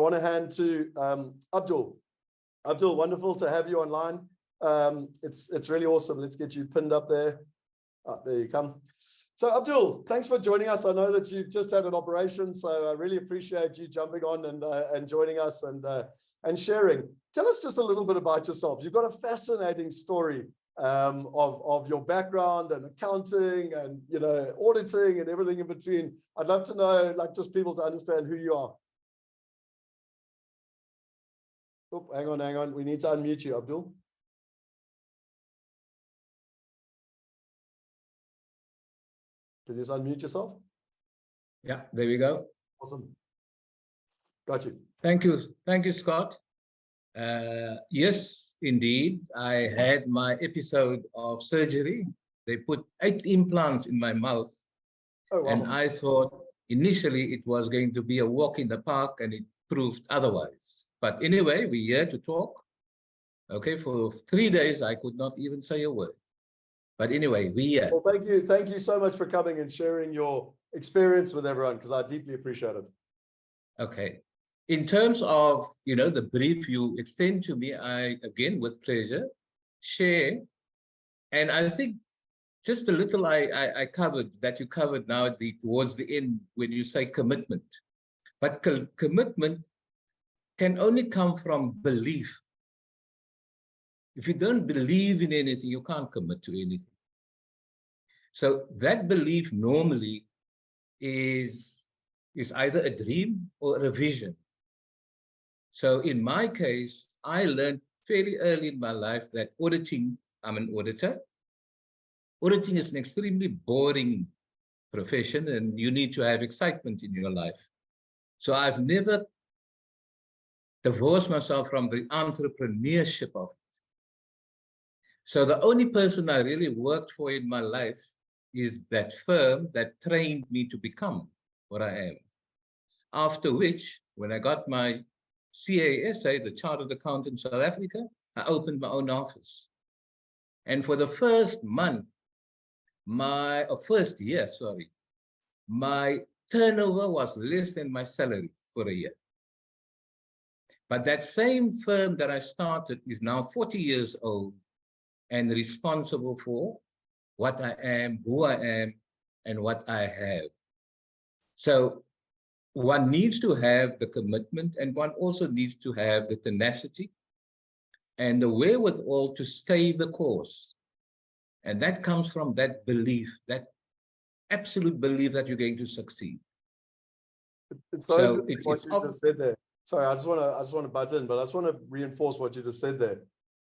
I want to hand to Abdul. Abdul, wonderful to have you online. It's really awesome. Let's get you pinned up there. There you come. So Abdul, thanks for joining us. I know that you've just had an operation, so I really appreciate you jumping on and joining us and sharing. Tell us just a little bit about yourself. You've got a fascinating story of your background and accounting and auditing and everything in between. I'd love to know, like, just people to understand who you are. Oh, hang on. We need to unmute you, Abdul. Can you just unmute yourself? Yeah, there we go. Awesome. Got you. Thank you, Scott. Yes, indeed, I had my episode of surgery. They put 8 implants in my mouth. Oh, wow. And I thought initially it was going to be a walk in the park, and it proved otherwise. But anyway, we're here to talk. Okay, for 3 days, I could not even say a word. But anyway, we're here. Well, thank you so much for coming and sharing your experience with everyone, because I deeply appreciate it. Okay. In terms of, the brief you extend to me, I, again, with pleasure, share. And I think just a little I covered, that you covered now towards the end when you say commitment. But commitment can only come from belief. If you don't believe in anything, you can't commit to anything. So that belief normally is either a dream or a vision. So in my case, I learned fairly early in my life that auditing, I'm an auditor. Auditing is an extremely boring profession, and you need to have excitement in your life. So I've never divorced myself from the entrepreneurship of it. So the only person I really worked for in my life is that firm that trained me to become what I am. After which, when I got my CASA, the Chartered Accountant in South Africa, I opened my own office. And for the first month, first year, my turnover was less than my salary for a year. But that same firm that I started is now 40 years old and responsible for what I am, who I am, and what I have. So one needs to have the commitment, and one also needs to have the tenacity and the wherewithal to stay the course. And that comes from that belief, that absolute belief that you're going to succeed. It's so what you just said there. Sorry, I just want to butt in, but I just want to reinforce what you just said there,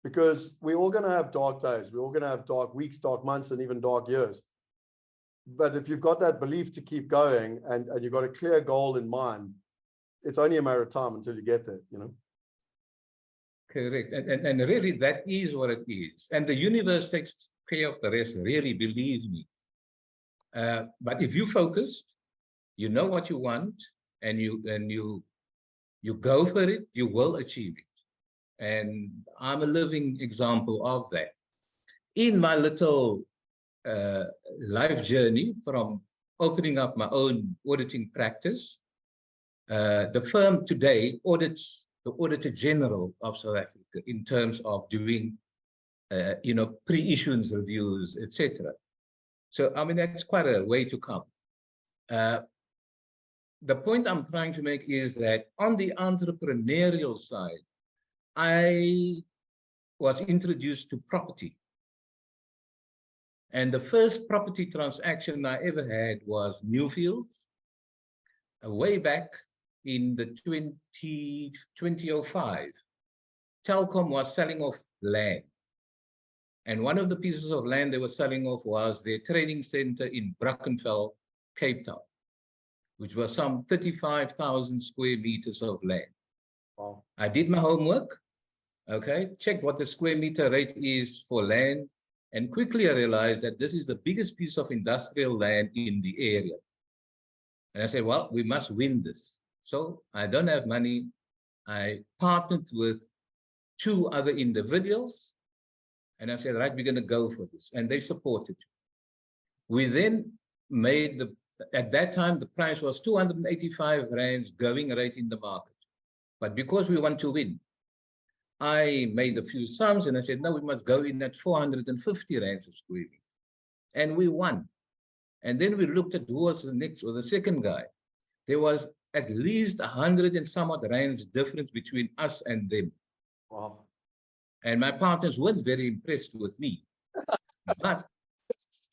because we're all going to have dark days. We're all going to have dark weeks, dark months, and even dark years. But if you've got that belief to keep going and you've got a clear goal in mind, it's only a matter of time until you get there, Correct. And really, that is what it is. And the universe takes care of the rest, really, believe me. But if you focus, you know what you want, and you go for it, you will achieve it. And I'm a living example of that. In my little life journey from opening up my own auditing practice, the firm today audits the Auditor General of South Africa in terms of doing, pre-issuance reviews, etc. So, I mean, that's quite a way to come. The point I'm trying to make is that on the entrepreneurial side, I was introduced to property. And the first property transaction I ever had was Newfields, way back in the 2005. Telkom was selling off land. And one of the pieces of land they were selling off was their training center in Brackenfell, Cape Town, which was some 35,000 square meters of land. Wow. I did my homework, okay, checked what the square meter rate is for land, and quickly I realized that this is the biggest piece of industrial land in the area. And I said, well, we must win this. So I don't have money. I partnered with 2 other individuals, and I said, right, we're going to go for this. And they supported. We then made at that time, the price was 285 rands going rate in the market. But because we want to win, I made a few sums and I said, no, we must go in at 450 rands a square meter. And we won. And then we looked at who was the next or the second guy. There was at least 100 and some odd rands difference between us and them. Wow. And my partners weren't very impressed with me. But,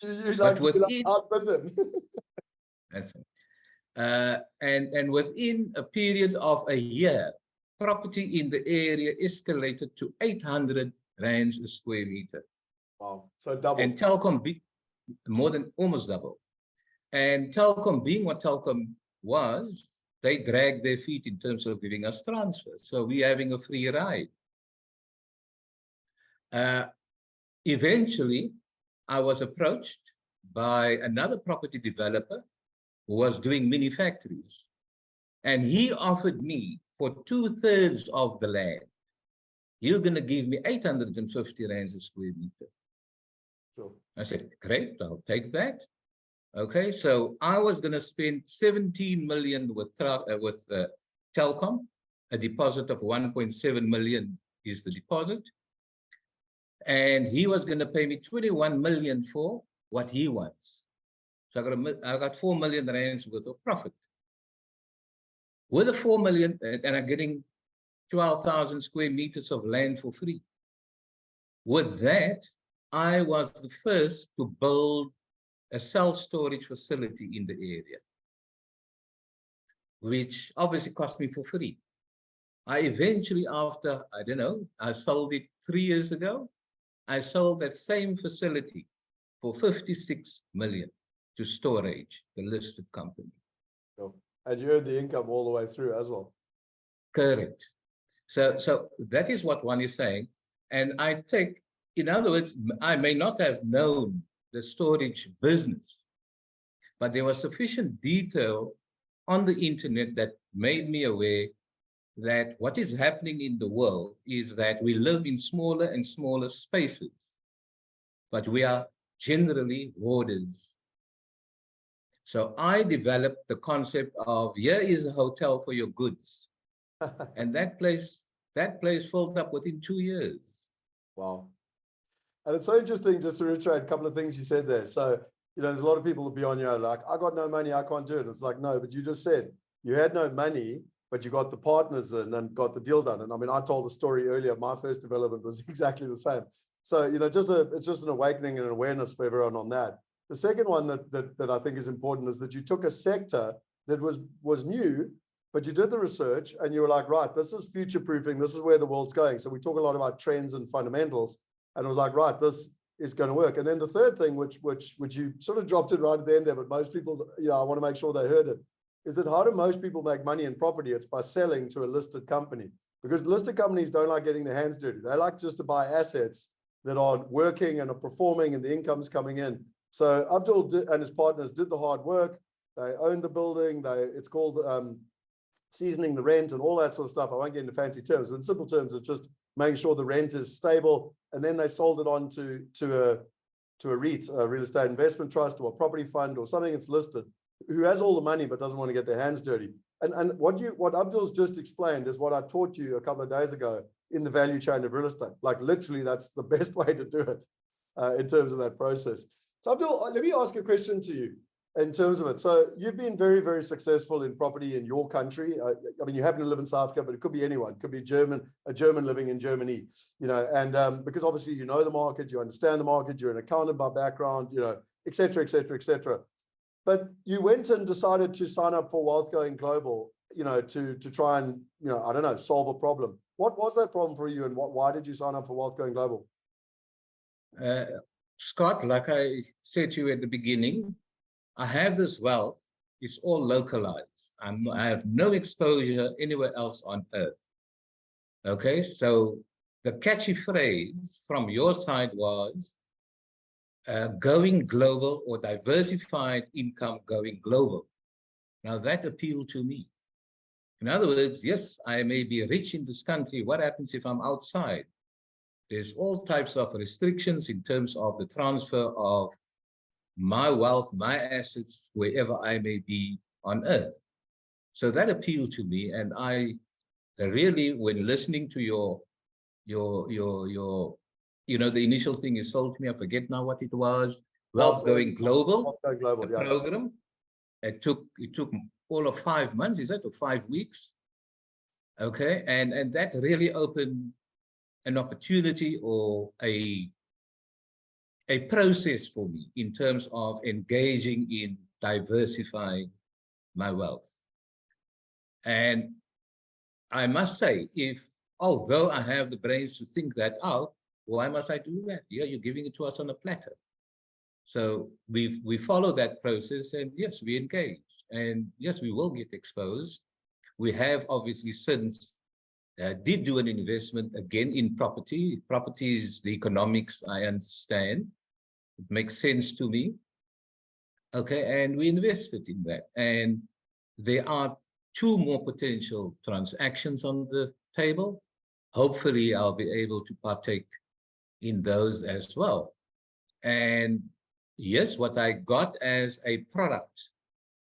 you but within, outbid them. that's it. And within a period of a year, property in the area escalated to 800 rands a square meter. Wow. So double. And Telkom more than almost double. And Telkom being what Telkom was, they dragged their feet in terms of giving us transfers. So we're having a free ride. Eventually, I was approached by another property developer who was doing mini factories. And he offered me for 2/3 of the land, you're going to give me 850 rands a square meter. Sure. I said, great, I'll take that. Okay, so I was going to spend 17 million with Telkom. A deposit of 1.7 million is the deposit. And he was going to pay me 21 million for what he wants. So I got 4 million rands worth of profit. With the 4 million, and I'm getting 12,000 square meters of land for free. With that, I was the first to build a self-storage facility in the area, which obviously cost me for free. I eventually, after, I don't know, I sold it 3 years ago. I sold that same facility for 56 million to Storage, the listed company. Sure. And you earned the income all the way through as well. Correct. So that is what one is saying. And I take, in other words, I may not have known the storage business, but there was sufficient detail on the internet that made me aware that what is happening in the world is that we live in smaller and smaller spaces, but we are generally hoarders. So I developed the concept of, here is a hotel for your goods. And that place filled up within 2 years. Wow. And it's so interesting, just to reiterate a couple of things you said there. So, there's a lot of people that be on you like, I got no money, I can't do it. It's like, no, but you just said you had no money, but you got the partners in and got the deal done. And I mean, I told the story earlier, my first development was exactly the same. So, it's just an awakening and an awareness for everyone on that. The second one that I think is important is that you took a sector that was new, but you did the research and you were like, right, this is future proofing. This is where the world's going. So we talk a lot about trends and fundamentals, and it was like, right, this is going to work. And then the third thing, which you sort of dropped it right at the end there, but most people, I want to make sure they heard it, is that how do most people make money in property? It's by selling to a listed company, because listed companies don't like getting their hands dirty. They like just to buy assets that are working and are performing and the income's coming in. So Abdul and his partners did the hard work. They owned the building. It's called seasoning the rent and all that sort of stuff. I won't get into fancy terms, but in simple terms, it's just making sure the rent is stable. And then they sold it on to a REIT, a real estate investment trust, or a property fund, or something that's listed, who has all the money but doesn't want to get their hands dirty. And what Abdul's just explained is what I taught you a couple of days ago in the value chain of real estate. Like literally, that's the best way to do it in terms of that process. So Abdul, let me ask a question to you in terms of it. So you've been very, very successful in property in your country. I mean, you happen to live in South Africa, but it could be anyone. It could be a German living in Germany, and because obviously you know the market, you understand the market, you're an accountant by background, et cetera, et cetera, et cetera. But you went and decided to sign up for Wealth Going Global, to try and, I don't know, solve a problem. What was that problem for you, and why did you sign up for Wealth Going Global? Scott, like I said to you at the beginning, I have this wealth. It's all localized. I have no exposure anywhere else on earth. Okay, so the catchy phrase from your side was going global, or diversified income going global. Now that appealed to me. In other words, yes, I may be rich in this country. What happens if I'm outside? There's all types of restrictions in terms of the transfer of my wealth, my assets, wherever I may be on earth. So that appealed to me, and I really, when listening to your, the initial thing you sold to me, I forget now what it was, Wealth Going Global, Wealth Going Global, the program. It took all of 5 months, is that, or 5 weeks? Okay, and that really opened an opportunity or a process for me in terms of engaging in diversifying my wealth. And I must say, although I have the brains to think that out, why must I do that? Yeah, you're giving it to us on a platter. So we follow that process, and yes, we engage, and yes, we will get exposed. We have obviously since did do an investment again in property. Property is the economics I understand. It makes sense to me. Okay, and we invested in that. And there are 2 more potential transactions on the table. Hopefully, I'll be able to partake in those as well. And yes, what I got as a product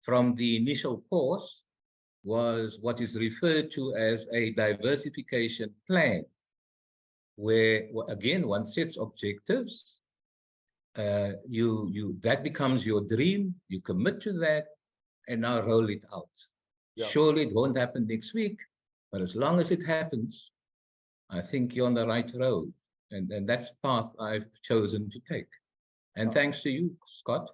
from the initial course was what is referred to as a diversification plan, where, again, one sets objectives. That becomes your dream. You commit to that, and now roll it out. Yeah. Surely it won't happen next week, but as long as it happens, I think you're on the right road, and that's the path I've chosen to take. And thanks to you, Scott.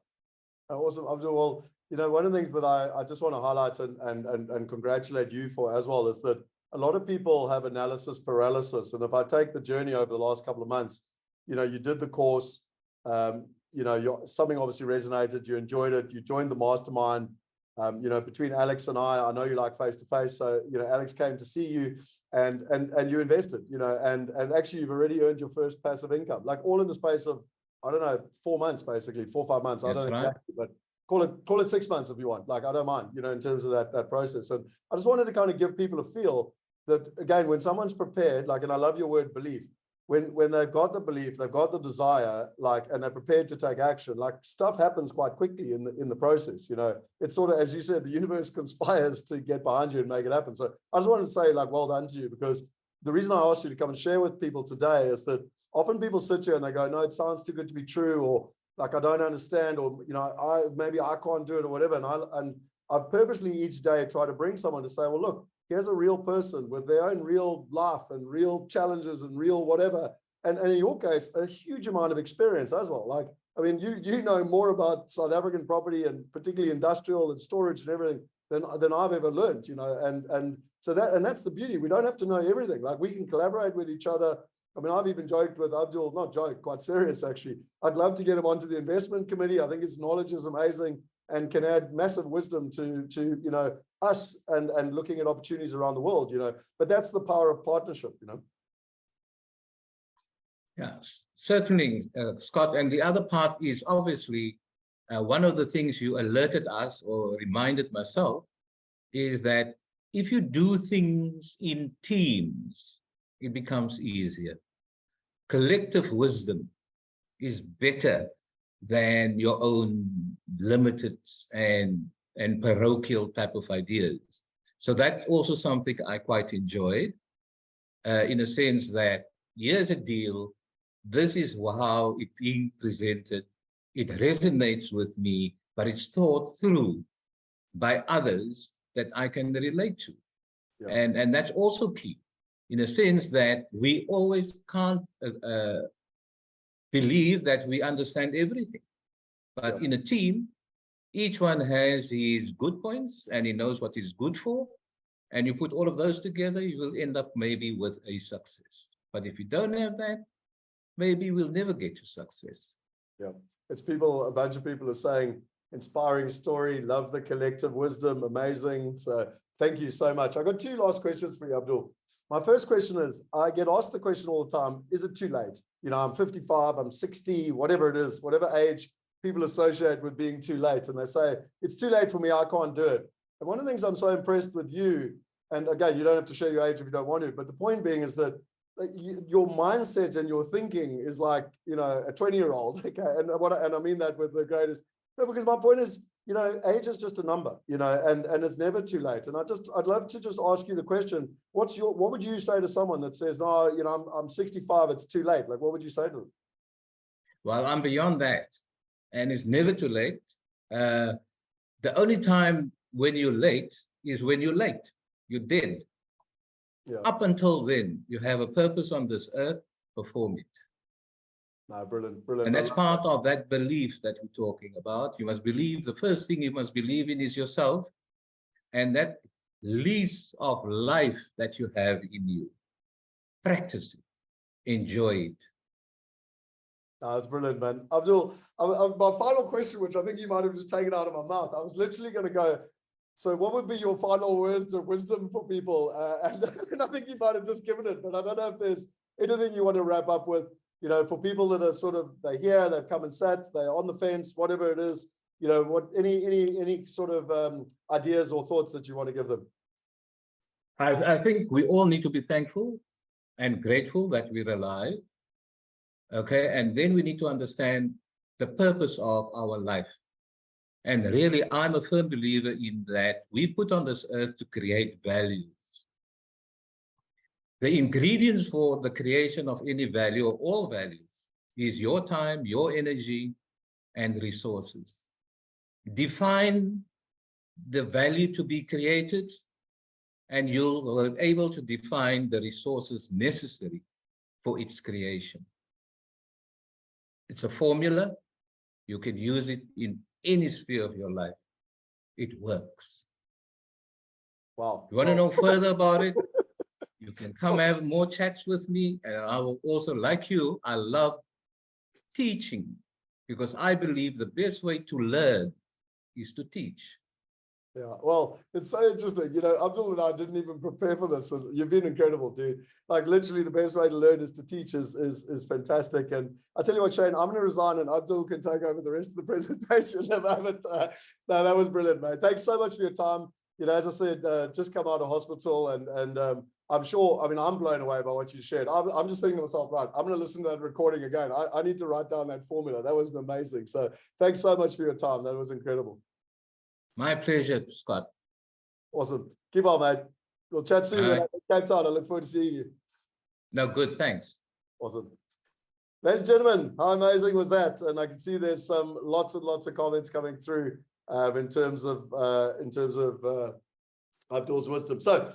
Awesome, Abdul. Well, one of the things that I just want to highlight and congratulate you for as well is that a lot of people have analysis paralysis. And if I take the journey over the last couple of months, you did the course, something obviously resonated, you enjoyed it, you joined the mastermind. Between Alex and I know you like face-to-face. So, Alex came to see you and you invested, and actually you've already earned your first passive income, like all in the space of, I don't know, 4 months, basically 4 or 5 months. That's I don't know exactly, but call it 6 months if you want. Like, I don't mind, in terms of that process. And I just wanted to kind of give people a feel that, again, when someone's prepared, like, and I love your word belief, when they've got the belief, they've got the desire, like, and they're prepared to take action, like, stuff happens quite quickly in the process. It's sort of, as you said, the universe conspires to get behind you and make it happen. So I just wanted to say, like, well done to you, because the reason I asked you to come and share with people today is that often people sit here and they go, no, it sounds too good to be true, or like, I don't understand, or, maybe I can't do it, or whatever. And I've purposely each day tried to bring someone to say, well, look, here's a real person with their own real life and real challenges and real whatever. And in your case, a huge amount of experience as well. Like, I mean, you know more about South African property, and particularly industrial and storage and everything, than I've ever learned, and so that's the beauty. We don't have to know everything. Like, we can collaborate with each other. I mean, I've even joked with Abdul, not joke, quite serious actually. I'd love to get him onto the investment committee. I think his knowledge is amazing and can add massive wisdom to us and looking at opportunities around the world, But that's the power of partnership, Yeah, certainly, Scott. And the other part is obviously one of the things you alerted us, or reminded myself, is that if you do things in teams, it becomes easier. Collective wisdom is better than your own limited and parochial type of ideas. So that's also something I quite enjoyed, in a sense that here's a deal, this is how it's being presented, it resonates with me, but it's thought through by others that I can relate to. Yeah. And that's also key, in a sense that we always can't believe that we understand everything. But in a team, each one has his good points and he knows what he's good for. And you put all of those together, you will end up maybe with a success. But if you don't have that, maybe we'll never get to success. Yeah, it's a bunch of people are saying, inspiring story, love the collective wisdom, amazing. So thank you so much. I got 2 last questions for you, Abdul. My first question is, I get asked the question all the time, is it too late? I'm 55, I'm 60, whatever it is, whatever age people associate with being too late. And they say, it's too late for me, I can't do it. And one of the things I'm so impressed with you, and again, you don't have to share your age if you don't want to, but the point being is that your mindset and your thinking is like, a 20-year-old, okay? And I mean that with the greatest, no, because my point is, you know, age is just a number, you know, and it's never too late. And I'd love to just ask you the question, what would you say to someone that says, no, you know, I'm 65, it's too late? Like, what would you say to them? Well, I'm beyond that, and it's never too late. The only time when you're late is when you're late. You're dead. Yeah. Up until then, you have a purpose on this earth, perform it. No, brilliant, brilliant. And that's part of that belief that we're talking about. You must believe, the first thing you must believe in is yourself, and that lease of life that you have in you. Practice it, enjoy it. That's brilliant, man. Abdul, my final question, which I think you might have just taken out of my mouth, I was literally going to go, so what would be your final words of wisdom for people? And I think you might have just given it, but I don't know if there's anything you want to wrap up with, you know, for people that are sort of, they're here, they've come and sat, they're on the fence, whatever it is, you know, what any sort of ideas or thoughts that you want to give them? I think we all need to be thankful and grateful that we're alive. Okay, and then we need to understand the purpose of our life. And really, I'm a firm believer in that we put on this earth to create values. The ingredients for the creation of any value, or all values, is your time, your energy, and resources. Define the value to be created, and you'll be able to define the resources necessary for its creation. It's a formula. You can use it in any sphere of your life. It works. Wow. You want to know further about it? You can come have more chats with me. And I will also, like you, I love teaching, because I believe the best way to learn is to teach. Yeah, well, it's so interesting. You know, Abdul and I didn't even prepare for this. And you've been incredible, dude. Like, literally, the best way to learn is to teach is fantastic. And I tell you what, Shane, I'm going to resign and Abdul can take over the rest of the presentation. No, that was brilliant, mate. Thanks so much for your time. You know, as I said, just come out of hospital, and I'm sure, I mean, I'm blown away by what you shared. I'm just thinking to myself, right, I'm going to listen to that recording again. I need to write down that formula. That was amazing. So thanks so much for your time. That was incredible. My pleasure, Scott. Awesome. Keep on, mate. We'll chat soon. When I'm in Cape Town. I look forward to seeing you. No, good. Thanks. Awesome. Ladies and gentlemen, how amazing was that? And I can see there's some lots and lots of comments coming through in terms of Abdul's wisdom. So